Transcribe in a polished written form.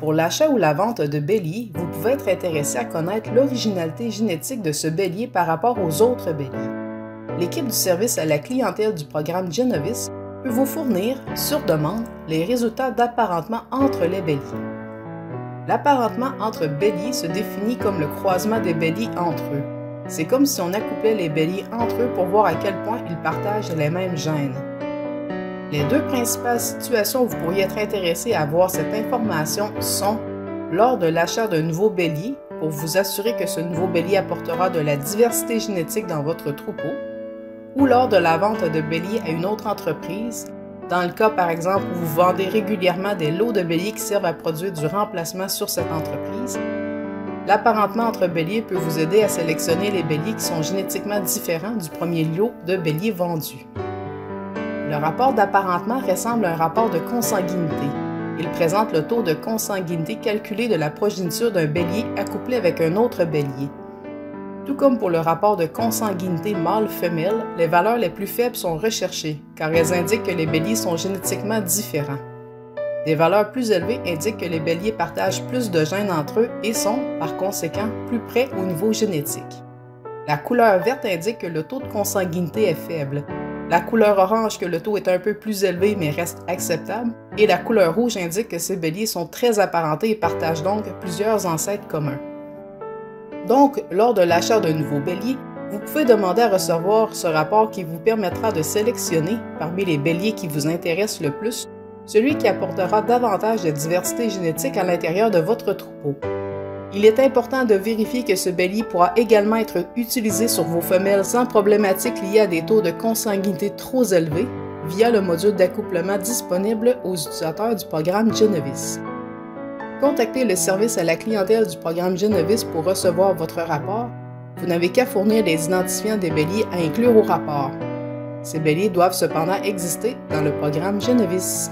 Pour l'achat ou la vente de béliers, vous pouvez être intéressé à connaître l'originalité génétique de ce bélier par rapport aux autres béliers. L'équipe du service à la clientèle du programme Genovis peut vous fournir, sur demande, les résultats d'apparentement entre les béliers. L'apparentement entre béliers se définit comme le croisement des béliers entre eux. C'est comme si on accouplait les béliers entre eux pour voir à quel point ils partagent les mêmes gènes. Les deux principales situations où vous pourriez être intéressé à voir cette information sont lors de l'achat d'un nouveau bélier, pour vous assurer que ce nouveau bélier apportera de la diversité génétique dans votre troupeau, ou lors de la vente de béliers à une autre entreprise, dans le cas par exemple où vous vendez régulièrement des lots de béliers qui servent à produire du remplacement sur cette entreprise. L'apparentement entre béliers peut vous aider à sélectionner les béliers qui sont génétiquement différents du premier lot de béliers vendus. Le rapport d'apparentement ressemble à un rapport de consanguinité. Il présente le taux de consanguinité calculé de la progéniture d'un bélier accouplé avec un autre bélier. Tout comme pour le rapport de consanguinité mâle-femelle, les valeurs les plus faibles sont recherchées, car elles indiquent que les béliers sont génétiquement différents. Des valeurs plus élevées indiquent que les béliers partagent plus de gènes entre eux et sont, par conséquent, plus près au niveau génétique. La couleur verte indique que le taux de consanguinité est faible. La couleur orange que le taux est un peu plus élevé mais reste acceptable, et la couleur rouge indique que ces béliers sont très apparentés et partagent donc plusieurs ancêtres communs. Donc, lors de l'achat d'un nouveau bélier, vous pouvez demander à recevoir ce rapport qui vous permettra de sélectionner, parmi les béliers qui vous intéressent le plus, celui qui apportera davantage de diversité génétique à l'intérieur de votre troupeau. Il est important de vérifier que ce bélier pourra également être utilisé sur vos femelles sans problématique liée à des taux de consanguinité trop élevés via le module d'accouplement disponible aux utilisateurs du programme Genovis. Contactez le service à la clientèle du programme Genovis pour recevoir votre rapport. Vous n'avez qu'à fournir les identifiants des béliers à inclure au rapport. Ces béliers doivent cependant exister dans le programme Genovis.